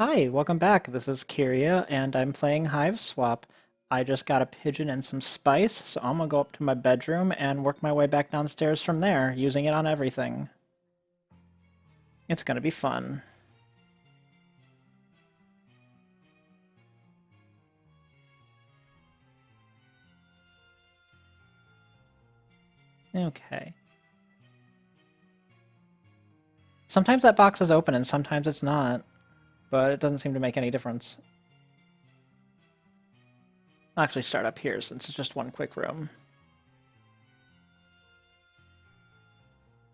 Hi, welcome back. This is Kiria, and I'm playing Hiveswap. I just got a pigeon and some spice, so I'm gonna go up to my bedroom and work my way back downstairs from there, using it on everything. It's gonna be fun. Okay. Sometimes that box is open and sometimes it's not, but it doesn't seem to make any difference. I'll actually start up here since it's just one quick room.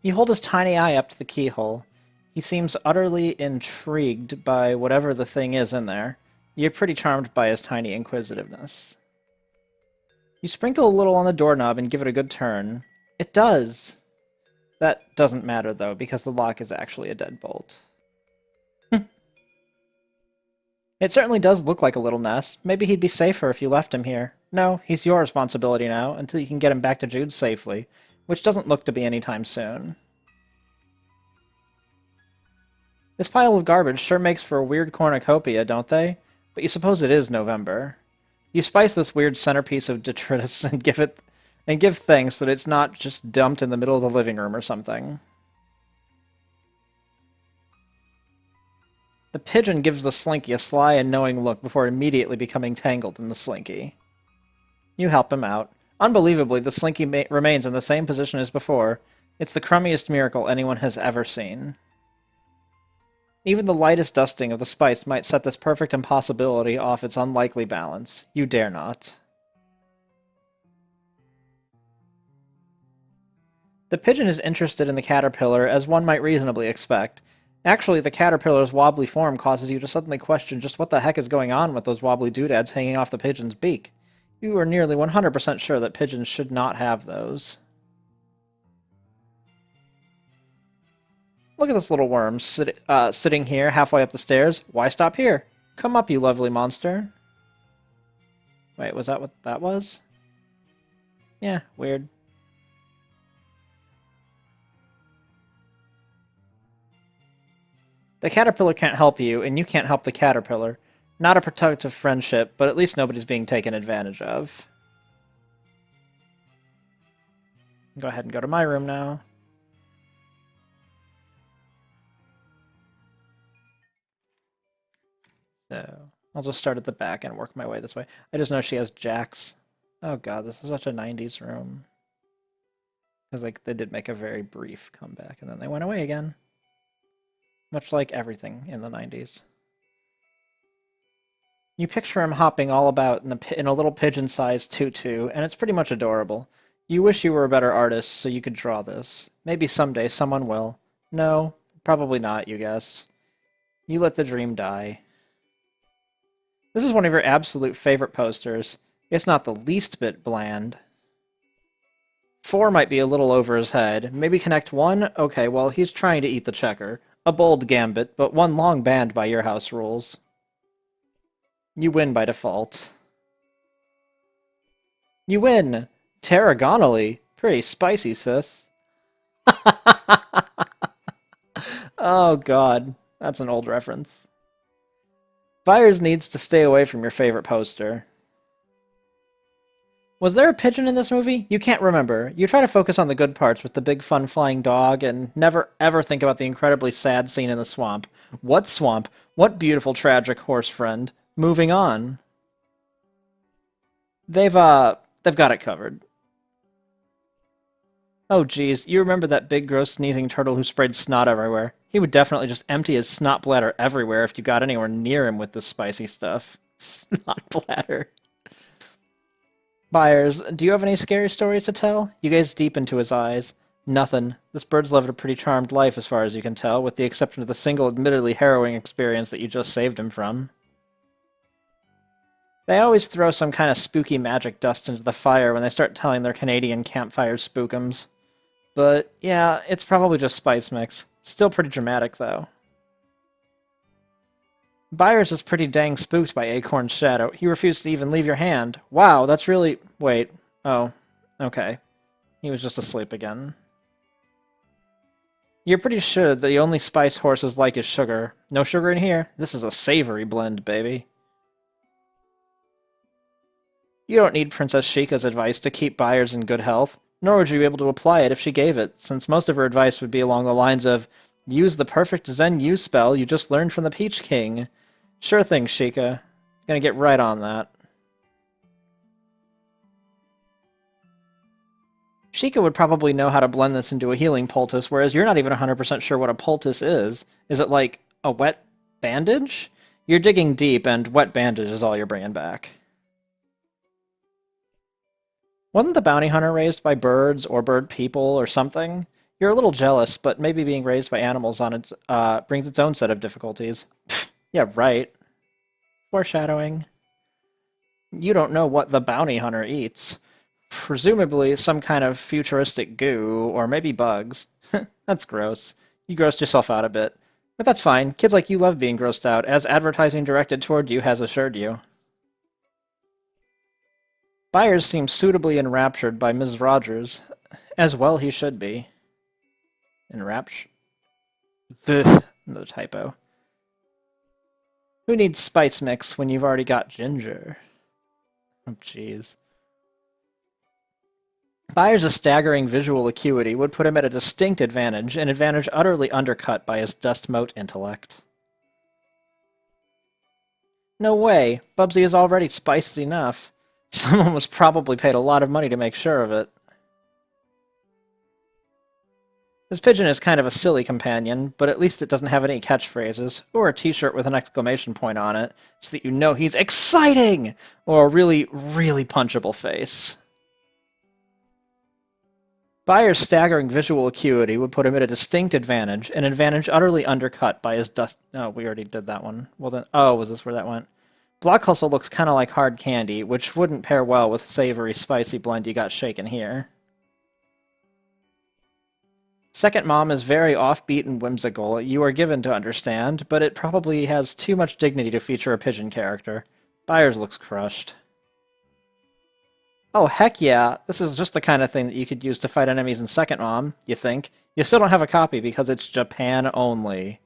You hold his tiny eye up to the keyhole. He seems utterly intrigued by whatever the thing is in there. You're pretty charmed by his tiny inquisitiveness. You sprinkle a little on the doorknob and give it a good turn. It does! That doesn't matter, though, because the lock is actually a deadbolt. It certainly does look like a little nest. Maybe he'd be safer if you left him here. No, he's your responsibility now, until you can get him back to Jude safely, which doesn't look to be anytime soon. This pile of garbage sure makes for a weird cornucopia, don't they? But you suppose it is November. You spice this weird centerpiece of detritus and give thanks that it's not just dumped in the middle of the living room or something. The pigeon gives the slinky a sly and knowing look before immediately becoming tangled in the slinky. You help him out. Unbelievably, the slinky remains in the same position as before. It's the crummiest miracle anyone has ever seen. Even the lightest dusting of the spice might set this perfect impossibility off its unlikely balance. You dare not. The pigeon is interested in the caterpillar, as one might reasonably expect. Actually, the caterpillar's wobbly form causes you to suddenly question just what the heck is going on with those wobbly doodads hanging off the pigeon's beak. You are nearly 100% sure that pigeons should not have those. Look at this little worm sitting here halfway up the stairs. Why stop here? Come up, you lovely monster. Wait, was that what that was? Yeah, weird. The caterpillar can't help you, and you can't help the caterpillar. Not a productive friendship, but at least nobody's being taken advantage of. Go ahead and go to my room now. So, I'll just start at the back and work my way this way. I just know she has jacks. Oh god, this is such a 90s room. Because like they did make a very brief comeback, and then they went away again. Much like everything in the 90s. You picture him hopping all about in a little pigeon-sized tutu, and it's pretty much adorable. You wish you were a better artist so you could draw this. Maybe someday someone will. No, probably not, you guess. You let the dream die. This is one of your absolute favorite posters. It's not the least bit bland. 4 might be a little over his head. Maybe connect 1? Okay, well, he's trying to eat the checker. A bold gambit, but one long banned by your house rules. You win by default. You win! Tarragonally. Pretty spicy, sis. Oh god, that's an old reference. Byers needs to stay away from your favorite poster. Was there a pigeon in this movie? You can't remember. You try to focus on the good parts with the big fun flying dog and never ever think about the incredibly sad scene in the swamp. What swamp? What beautiful tragic horse friend? Moving on. They've got it covered. Oh geez, you remember that big gross sneezing turtle who sprayed snot everywhere? He would definitely just empty his snot bladder everywhere if you got anywhere near him with this spicy stuff. Snot bladder. Byers, do you have any scary stories to tell? You gaze deep into his eyes. Nothing. This bird's lived a pretty charmed life as far as you can tell, with the exception of the single admittedly harrowing experience that you just saved him from. They always throw some kind of spooky magic dust into the fire when they start telling their Canadian campfire spookums. But, yeah, it's probably just spice mix. Still pretty dramatic, though. Byers is pretty dang spooked by Acorn's shadow. He refused to even leave your hand. Wow, that's really... Wait. Oh. Okay. He was just asleep again. You're pretty sure the only spice horses like is sugar. No sugar in here. This is a savory blend, baby. You don't need Princess Sheikah's advice to keep buyers in good health, nor would you be able to apply it if she gave it, since most of her advice would be along the lines of, use the perfect Zen Yu spell you just learned from the Peach King. Sure thing, Sheikah. Gonna get right on that. Sheikah would probably know how to blend this into a healing poultice, whereas you're not even 100% sure what a poultice is. Is it like a wet bandage? You're digging deep, and wet bandage is all you're bringing back. Wasn't the bounty hunter raised by birds or bird people or something? You're a little jealous, but maybe being raised by animals on its brings its own set of difficulties. Yeah, right. Foreshadowing. You don't know what the bounty hunter eats. Presumably some kind of futuristic goo, or maybe bugs. That's gross. You grossed yourself out a bit. But that's fine. Kids like you love being grossed out, as advertising directed toward you has assured you. Byers seems suitably enraptured by Ms. Rogers. As well he should be. Enraptured? Another typo. Who needs spice mix when you've already got ginger? Oh, jeez. Byers' staggering visual acuity would put him at a distinct advantage, an advantage utterly undercut by his dust mote intellect. No way! Bubsy is already spicy enough. Someone was probably paid a lot of money to make sure of it. This pigeon is kind of a silly companion, but at least it doesn't have any catchphrases, or a t-shirt with an exclamation point on it, so that you know he's exciting! Or a really, really punchable face. Byers' staggering visual acuity would put him at a distinct advantage, an advantage utterly undercut by his dust... Oh, we already did that one. Well then... Oh, was this where that went? Block Hustle looks kind of like hard candy, which wouldn't pair well with savory, spicy blend you got shaken here. Second Mom is very offbeat and whimsical, you are given to understand, but it probably has too much dignity to feature a pigeon character. Byers looks crushed. Oh, heck yeah! This is just the kind of thing that you could use to fight enemies in Second Mom, you think. You still don't have a copy because it's Japan only.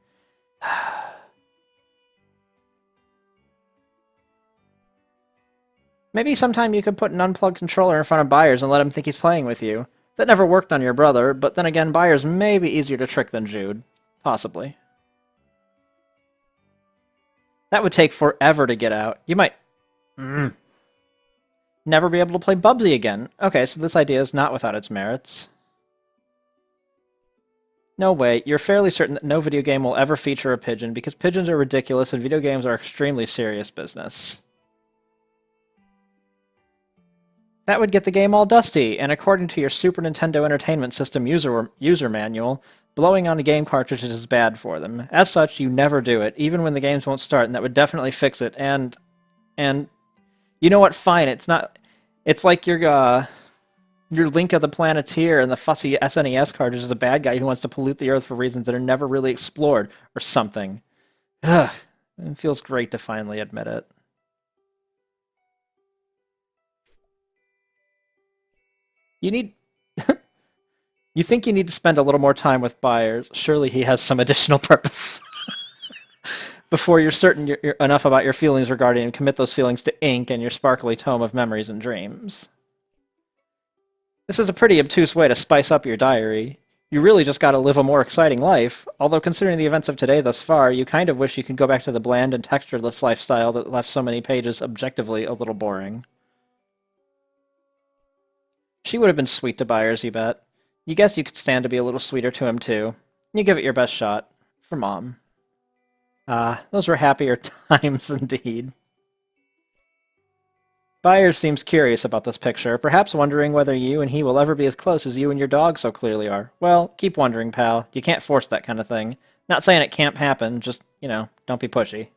Maybe sometime you could put an unplugged controller in front of Byers and let him think he's playing with you. That never worked on your brother, but then again, Byers may be easier to trick than Jude. Possibly. That would take forever to get out. You might... never be able to play Bubsy again. Okay, so this idea is not without its merits. No way, you're fairly certain that no video game will ever feature a pigeon because pigeons are ridiculous and video games are extremely serious business. That would get the game all dusty, and according to your Super Nintendo Entertainment System user manual, blowing on a game cartridges is bad for them. As such, you never do it, even when the games won't start, and that would definitely fix it, and you know what, fine, it's not... It's like your Link of the Planeteer and the fussy SNES cartridge is a bad guy who wants to pollute the Earth for reasons that are never really explored, or something. Ugh, it feels great to finally admit it. You need... You think you need to spend a little more time with Byers. Surely he has some additional purpose. Before you're certain you're enough about your feelings regarding him, commit those feelings to ink and your sparkly tome of memories and dreams. This is a pretty obtuse way to spice up your diary. You really just gotta live a more exciting life, although considering the events of today thus far, you kind of wish you could go back to the bland and textureless lifestyle that left so many pages objectively a little boring. She would have been sweet to Byers, you bet. You guess you could stand to be a little sweeter to him, too. You give it your best shot. For Mom. Ah, those were happier times indeed. Byers seems curious about this picture, perhaps wondering whether you and he will ever be as close as you and your dog so clearly are. Well, keep wondering, pal. You can't force that kind of thing. Not saying it can't happen, just, don't be pushy.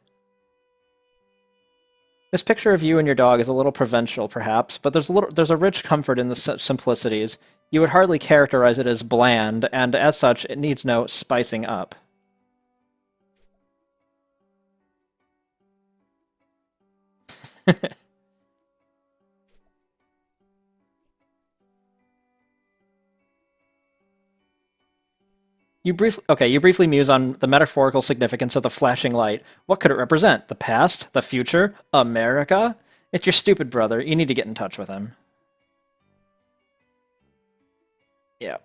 This picture of you and your dog is a little provincial, perhaps, but there's a rich comfort in the simplicities. You would hardly characterize it as bland, and as such, it needs no spicing up. You briefly muse on the metaphorical significance of the flashing light. What could it represent? The past? The future? America? It's your stupid brother. You need to get in touch with him. Yeah.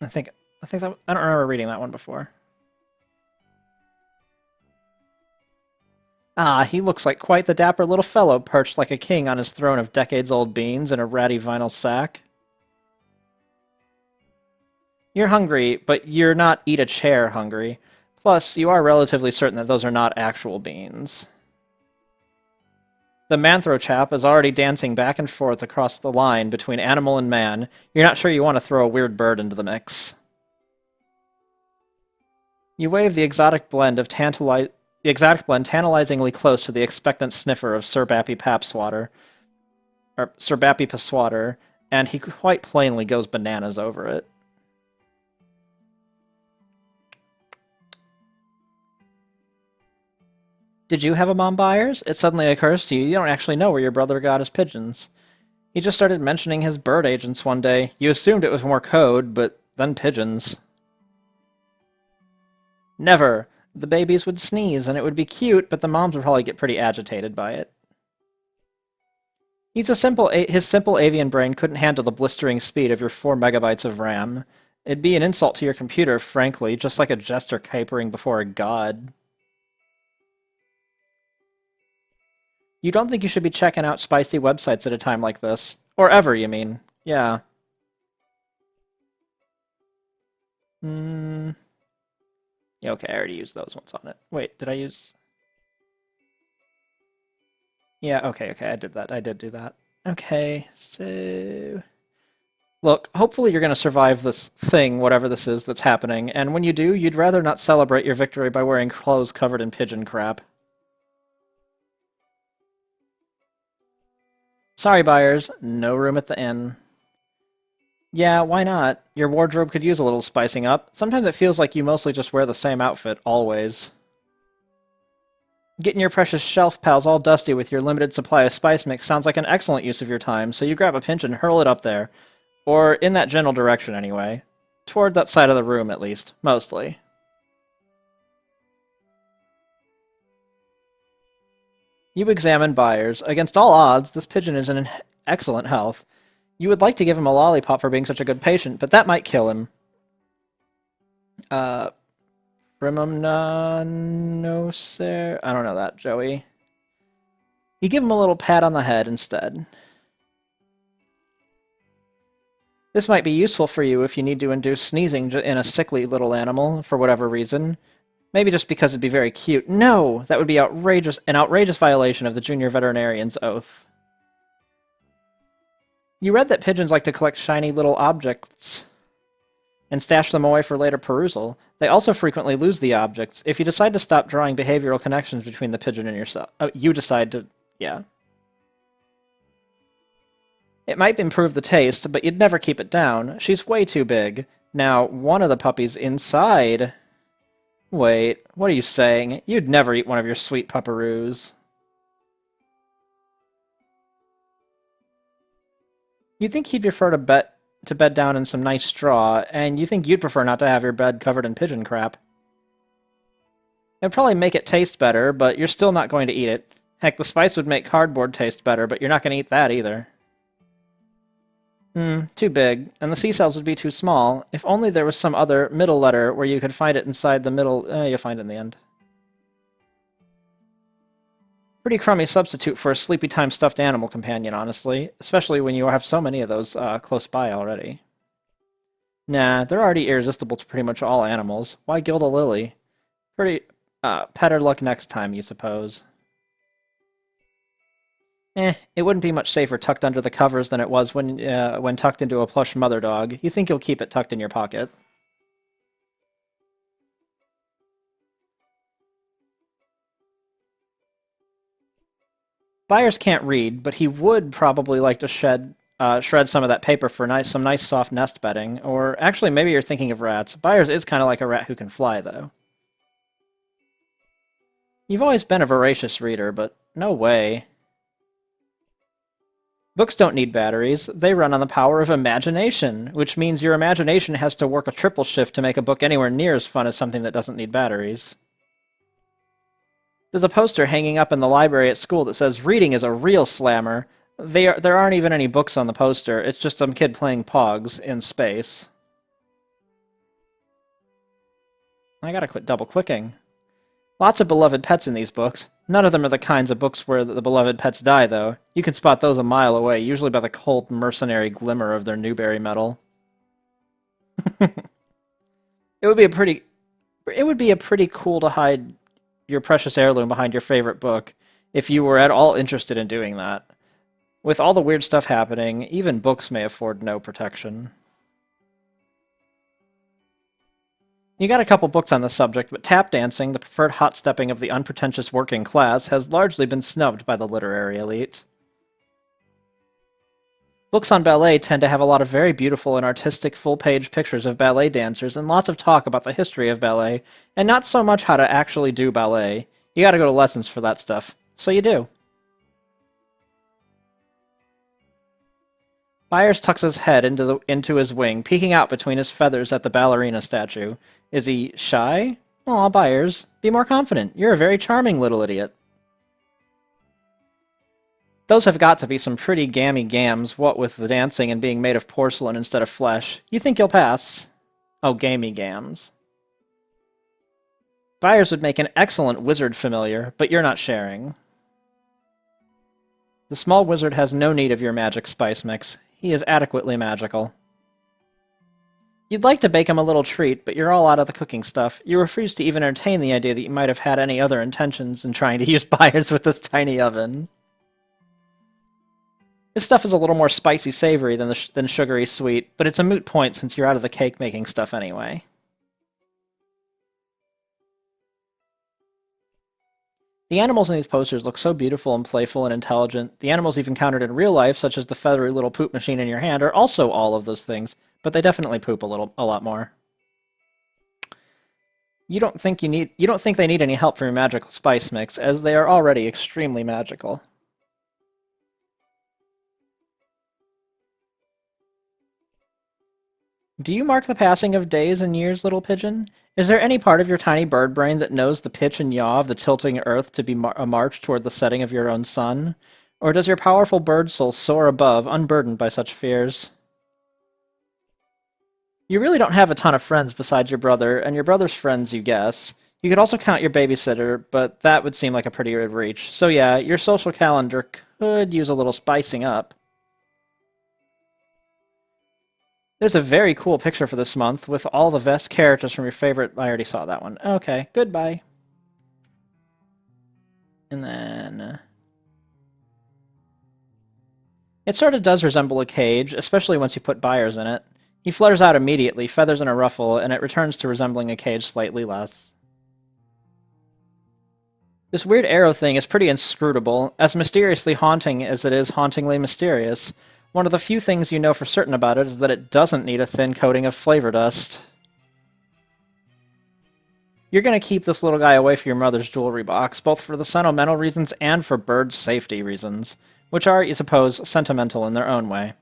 I think that I don't remember reading that one before. Ah, he looks like quite the dapper little fellow, perched like a king on his throne of decades-old beans in a ratty vinyl sack. You're hungry, but you're not eat a chair hungry. Plus, you are relatively certain that those are not actual beans. The Manthro chap is already dancing back and forth across the line between animal and man. You're not sure you want to throw a weird bird into the mix. You wave the exotic blend tantalizingly close to the expectant sniffer of Sir Bappy Papswater, or Sir Bappy Paswater, and he quite plainly goes bananas over it. Did you have a mom, Byers? It suddenly occurs to you you don't actually know where your brother got his pigeons. He just started mentioning his bird agents one day. You assumed it was more code, but then pigeons. Never. The babies would sneeze, and it would be cute, but the moms would probably get pretty agitated by it. His simple avian brain couldn't handle the blistering speed of your 4 megabytes of RAM. It'd be an insult to your computer, frankly, just like a jester capering before a god. You don't think you should be checking out spicy websites at a time like this? Or ever, you mean? Yeah. Yeah, okay, I already used those ones on it. Wait, did I use... Yeah, okay, I did that. I did do that. Okay, so... Look, hopefully you're going to survive this thing, whatever this is that's happening, and when you do, you'd rather not celebrate your victory by wearing clothes covered in pigeon crap. Sorry, buyers, no room at the inn. Yeah, why not? Your wardrobe could use a little spicing up. Sometimes it feels like you mostly just wear the same outfit, always. Getting your precious shelf pals all dusty with your limited supply of spice mix sounds like an excellent use of your time, so you grab a pinch and hurl it up there. Or in that general direction, anyway. Toward that side of the room, at least. Mostly. You examine Byers. Against all odds, this pigeon is in excellent health. You would like to give him a lollipop for being such a good patient, but that might kill him. Primum nocer... I don't know that, Joey. You give him a little pat on the head instead. This might be useful for you if you need to induce sneezing in a sickly little animal, for whatever reason. Maybe just because it'd be very cute. No! That would be an outrageous violation of the junior veterinarian's oath. You read that pigeons like to collect shiny little objects and stash them away for later perusal. They also frequently lose the objects. If you decide to stop drawing behavioral connections between the pigeon and yourself... you decide to... yeah. It might improve the taste, but you'd never keep it down. She's way too big. Now, one of the puppies inside... Wait, what are you saying? You'd never eat one of your sweet pupperoos. You think he'd prefer to bed down in some nice straw, and you think you'd prefer not to have your bed covered in pigeon crap. It'd probably make it taste better, but you're still not going to eat it. Heck, the spice would make cardboard taste better, but you're not going to eat that either. Too big, and the sea cells would be too small. If only there was some other middle letter where you could find it inside the middle... you'll find it in the end. Pretty crummy substitute for a sleepy time stuffed animal companion, honestly. Especially when you have so many of those close by already. Nah, they're already irresistible to pretty much all animals. Why gild a lily? Pretty... better luck next time, you suppose. It wouldn't be much safer tucked under the covers than it was when tucked into a plush mother dog. You think you'll keep it tucked in your pocket. Byers can't read, but he would probably like to shred some of that paper for some nice soft nest bedding. Or actually, maybe you're thinking of rats. Byers is kind of like a rat who can fly, though. You've always been a voracious reader, but no way. Books don't need batteries. They run on the power of imagination, which means your imagination has to work a triple shift to make a book anywhere near as fun as something that doesn't need batteries. There's a poster hanging up in the library at school that says, "Reading is a real slammer." There aren't even any books on the poster. It's just some kid playing Pogs in space. I gotta quit double-clicking. Lots of beloved pets in these books. None of them are the kinds of books where the beloved pets die, though. You can spot those a mile away, usually by the cold, mercenary glimmer of their Newberry medal. It would be a pretty cool to hide your precious heirloom behind your favorite book if you were at all interested in doing that. With all the weird stuff happening, even books may afford no protection. You got a couple books on the subject, but tap dancing, the preferred hot stepping of the unpretentious working class, has largely been snubbed by the literary elite. Books on ballet tend to have a lot of very beautiful and artistic full-page pictures of ballet dancers and lots of talk about the history of ballet, and not so much how to actually do ballet. You gotta go to lessons for that stuff. So you do. Byers tucks his head into his wing, peeking out between his feathers at the ballerina statue. Is he shy? Aw, Byers, be more confident. You're a very charming little idiot. Those have got to be some pretty gammy gams, what with the dancing and being made of porcelain instead of flesh. You think you'll pass? Oh, gammy gams. Byers would make an excellent wizard familiar, but you're not sharing. The small wizard has no need of your magic spice mix. He is adequately magical. You'd like to bake him a little treat, but you're all out of the cooking stuff. You refuse to even entertain the idea that you might have had any other intentions in trying to use Byers with this tiny oven. This stuff is a little more spicy savory than sugary sweet, but it's a moot point since you're out of the cake-making stuff anyway. The animals in these posters look so beautiful and playful and intelligent. The animals you've encountered in real life, such as the feathery little poop machine in your hand, are also all of those things, but they definitely poop a lot more. You don't think they need any help from your magical spice mix, as they are already extremely magical. Do you mark the passing of days and years, little pigeon? Is there any part of your tiny bird brain that knows the pitch and yaw of the tilting earth to be a march toward the setting of your own sun? Or does your powerful bird soul soar above, unburdened by such fears? You really don't have a ton of friends besides your brother, and your brother's friends, you guess. You could also count your babysitter, but that would seem like a pretty good reach. So yeah, your social calendar could use a little spicing up. There's a very cool picture for this month with all the best characters from your favorite... I already saw that one. Okay, goodbye. And then... It sort of does resemble a cage, especially once you put Byers in it. He flutters out immediately, feathers in a ruffle, and it returns to resembling a cage slightly less. This weird arrow thing is pretty inscrutable, as mysteriously haunting as it is hauntingly mysterious. One of the few things you know for certain about it is that it doesn't need a thin coating of flavor dust. You're going to keep this little guy away from your mother's jewelry box, both for the sentimental reasons and for bird safety reasons, which are, you suppose, sentimental in their own way.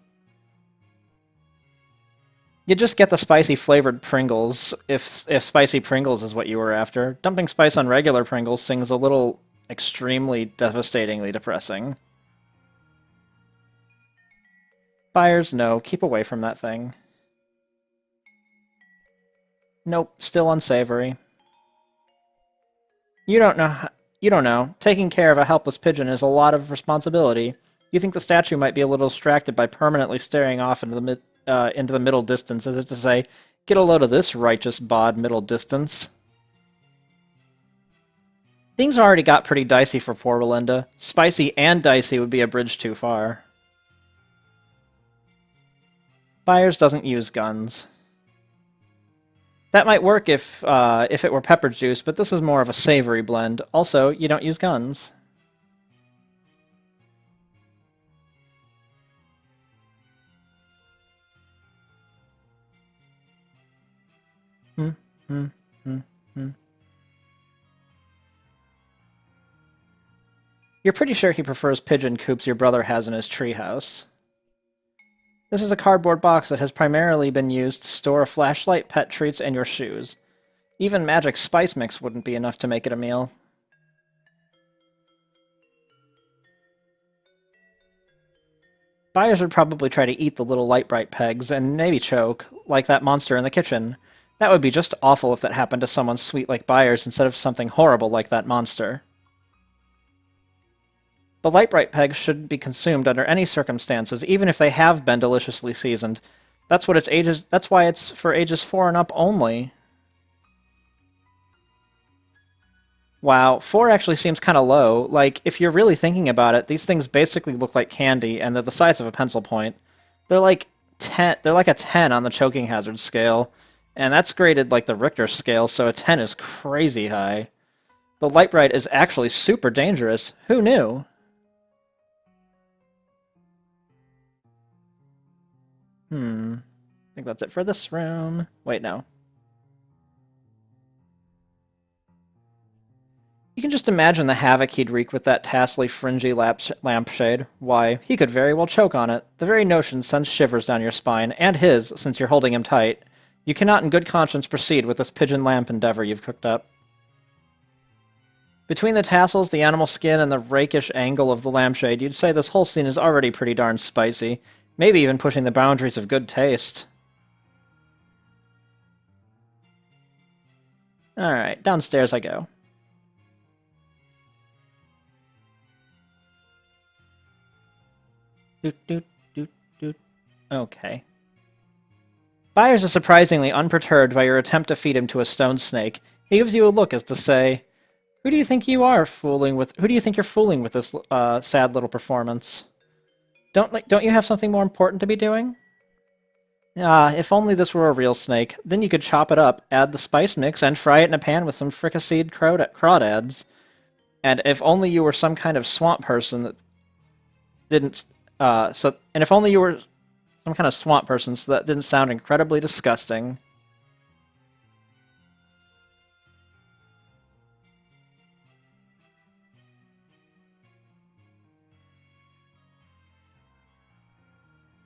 You just get the spicy flavored Pringles, if spicy Pringles is what you were after. Dumping spice on regular Pringles seems a little extremely devastatingly depressing. Byers, no. Keep away from that thing. Nope, still unsavory. You don't know. Taking care of a helpless pigeon is a lot of responsibility. You think the statue might be a little distracted by permanently staring off into the middle distance, as if to say, "Get a load of this, righteous bod middle distance." Things already got pretty dicey for poor Belinda. Spicy and dicey would be a bridge too far. Byers doesn't use guns. That might work if it were pepper juice, but this is more of a savory blend. Also, you don't use guns. Hmm, hmm, hmm, hmm. You're pretty sure he prefers pigeon coops your brother has in his treehouse. This is a cardboard box that has primarily been used to store a flashlight, pet treats, and your shoes. Even magic spice mix wouldn't be enough to make it a meal. Buyers would probably try to eat the little light bright pegs, and maybe choke, like that monster in the kitchen. That would be just awful if that happened to someone sweet like Byers instead of something horrible like that monster. The light bright pegs shouldn't be consumed under any circumstances, even if they have been deliciously seasoned. That's why it's for ages 4 and up only. Wow, 4 actually seems kind of low. Like, if you're really thinking about it, these things basically look like candy, and they're the size of a pencil point. They're like a 10 on the choking hazard scale, and that's graded like the Richter scale, so a 10 is crazy high. The light bright is actually super dangerous. Who knew? I think that's it for this room. Wait, no. You can just imagine the havoc he'd wreak with that tassely, fringy lampshade. Why, he could very well choke on it. The very notion sends shivers down your spine, and his, since you're holding him tight. You cannot in good conscience proceed with this pigeon lamp endeavor you've cooked up. Between the tassels, the animal skin, and the rakish angle of the lampshade, you'd say this whole scene is already pretty darn spicy, maybe even pushing the boundaries of good taste. Alright, downstairs I go. Doot, doot, doot, doot. Okay. Byers is surprisingly unperturbed by your attempt to feed him to a stone snake. He gives you a look as to say, Who do you think you're fooling with this sad little performance? Don't you have something more important to be doing? Ah, if only this were a real snake. Then you could chop it up, add the spice mix, and fry it in a pan with some fricasseed crawdads. And if only you were some kind of swamp person that didn't... and if only you were some kind of swamp person so that didn't sound incredibly disgusting.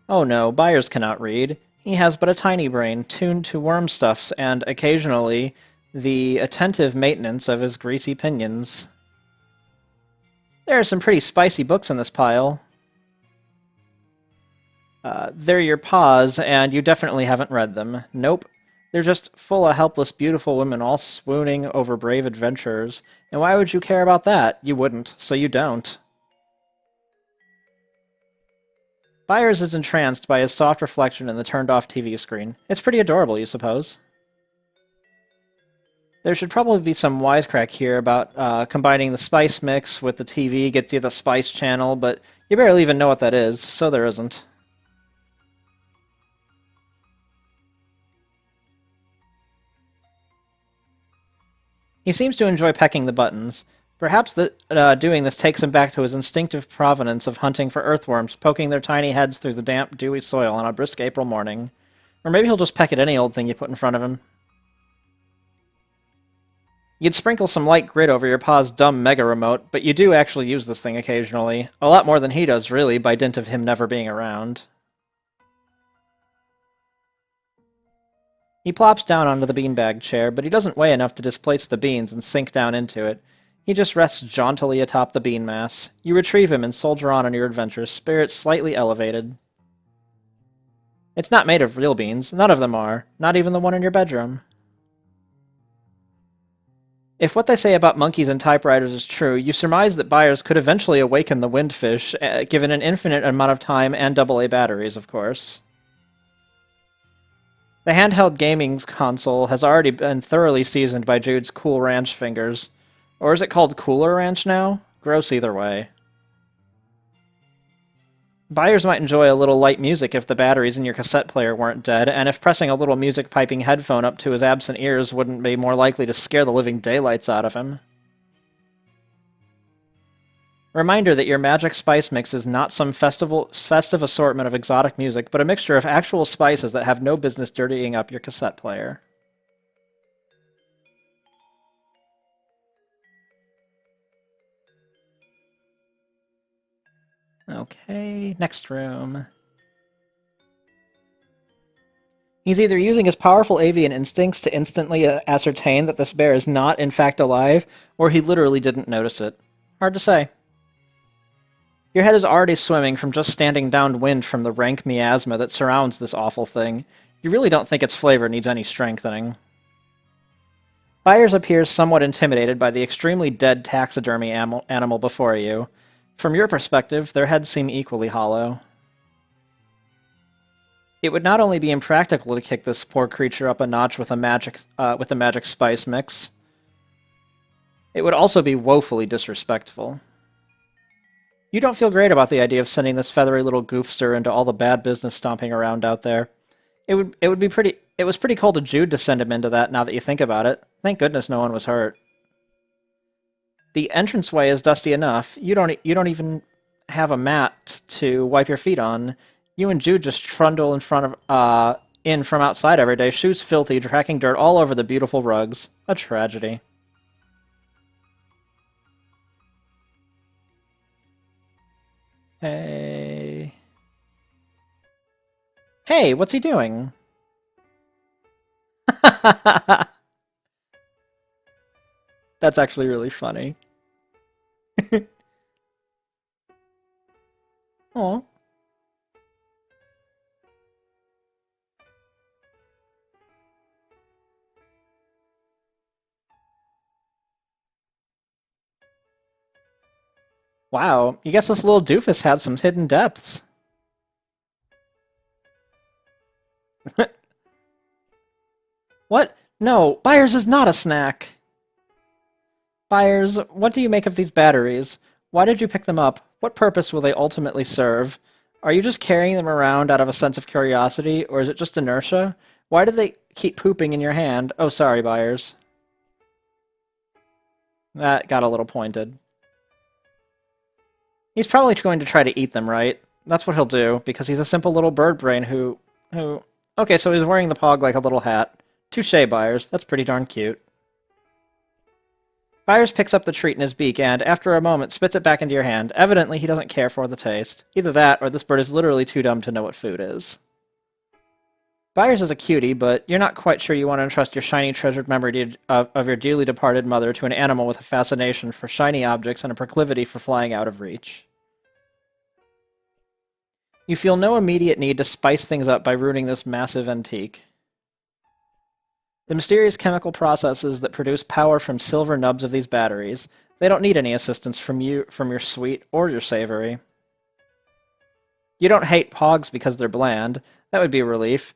Oh no, Byers cannot read. He has but a tiny brain, tuned to worm stuffs and, occasionally, the attentive maintenance of his greasy pinions. There are some pretty spicy books in this pile. They're your paws, and you definitely haven't read them. Nope. They're just full of helpless, beautiful women all swooning over brave adventurers. And why would you care about that? You wouldn't, so you don't. Byers is entranced by his soft reflection in the turned-off TV screen. It's pretty adorable, you suppose? There should probably be some wisecrack here about combining the spice mix with the TV gets you the spice channel, but you barely even know what that is, so there isn't. He seems to enjoy pecking the buttons. Perhaps doing this takes him back to his instinctive provenance of hunting for earthworms, poking their tiny heads through the damp, dewy soil on a brisk April morning. Or maybe he'll just peck at any old thing you put in front of him. You'd sprinkle some light grit over your paw's dumb mega remote, but you do actually use this thing occasionally. A lot more than he does, really, by dint of him never being around. He plops down onto the beanbag chair, but he doesn't weigh enough to displace the beans and sink down into it. He just rests jauntily atop the bean mass. You retrieve him and soldier on your adventure, spirits slightly elevated. It's not made of real beans. None of them are. Not even the one in your bedroom. If what they say about monkeys and typewriters is true, you surmise that Byers could eventually awaken the windfish, given an infinite amount of time and AA batteries, of course. The handheld gaming console has already been thoroughly seasoned by Jude's Cool Ranch fingers. Or is it called Cooler Ranch now? Gross either way. Byers might enjoy a little light music if the batteries in your cassette player weren't dead, and if pressing a little music piping headphone up to his absent ears wouldn't be more likely to scare the living daylights out of him. Reminder that your magic spice mix is not some festive assortment of exotic music, but a mixture of actual spices that have no business dirtying up your cassette player. Okay, next room. He's either using his powerful avian instincts to instantly ascertain that this bear is not, in fact, alive, or he literally didn't notice it. Hard to say. Your head is already swimming from just standing downwind from the rank miasma that surrounds this awful thing. You really don't think its flavor needs any strengthening. Byers appears somewhat intimidated by the extremely dead taxidermy animal before you. From your perspective, their heads seem equally hollow. It would not only be impractical to kick this poor creature up a notch with a magic spice mix, it would also be woefully disrespectful. You don't feel great about the idea of sending this feathery little goofster into all the bad business stomping around out there. It was pretty cold of Jude to send him into that now that you think about it. Thank goodness no one was hurt. The entranceway is dusty enough. You don't even have a mat to wipe your feet on. You and Jude just trundle in from outside every day, shoes filthy, tracking dirt all over the beautiful rugs. A tragedy. Hey. Hey, what's he doing? That's actually really funny. Aw. Wow, you guess this little doofus had some hidden depths. What? No, Byers is not a snack. Byers, what do you make of these batteries? Why did you pick them up? What purpose will they ultimately serve? Are you just carrying them around out of a sense of curiosity, or is it just inertia? Why do they keep pooping in your hand? Oh, sorry, Byers. That got a little pointed. He's probably going to try to eat them, right? That's what he'll do, because he's a simple little bird brain who... Okay, so he's wearing the pog like a little hat. Touché, Byers. That's pretty darn cute. Byers picks up the treat in his beak and, after a moment, spits it back into your hand. Evidently, he doesn't care for the taste. Either that, or this bird is literally too dumb to know what food is. Byers is a cutie, but you're not quite sure you want to entrust your shiny, treasured memory of your dearly departed mother to an animal with a fascination for shiny objects and a proclivity for flying out of reach. You feel no immediate need to spice things up by ruining this massive antique. The mysterious chemical processes that produce power from silver nubs of these batteries, they don't need any assistance from your sweet or your savory. You don't hate pogs because they're bland. That would be a relief.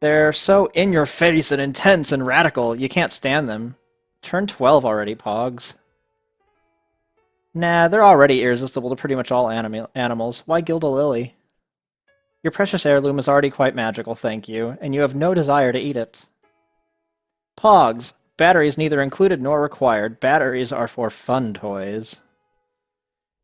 They're so in-your-face and intense and radical, you can't stand them. Turn 12 already, pogs. Nah, they're already irresistible to pretty much all animals. Why gild a lily? Your precious heirloom is already quite magical, thank you, and you have no desire to eat it. Pogs. Batteries neither included nor required. Batteries are for fun toys.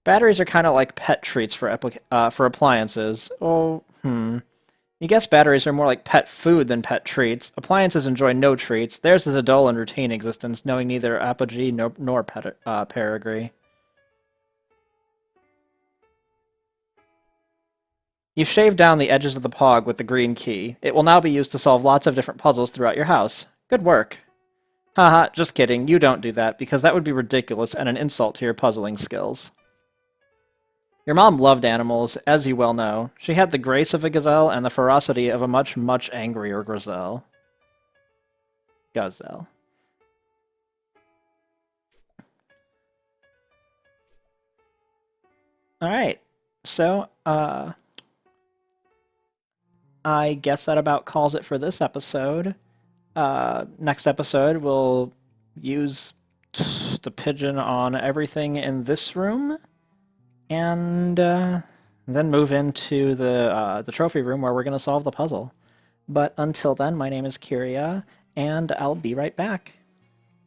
Batteries are kind of like pet treats for appliances. You guess batteries are more like pet food than pet treats. Appliances enjoy no treats. Theirs is a dull and routine existence, knowing neither apogee nor perigee. You've shaved down the edges of the pog with the green key. It will now be used to solve lots of different puzzles throughout your house. Good work. Haha, just kidding. You don't do that, because that would be ridiculous and an insult to your puzzling skills. Your mom loved animals, as you well know. She had the grace of a gazelle and the ferocity of a much, much angrier gazelle. Gazelle. Alright, so, I guess that about calls it for this episode. Next episode, we'll use the pigeon on everything in this room, and then move into the trophy room where we're going to solve the puzzle. But until then, my name is Kyria, and I'll be right back.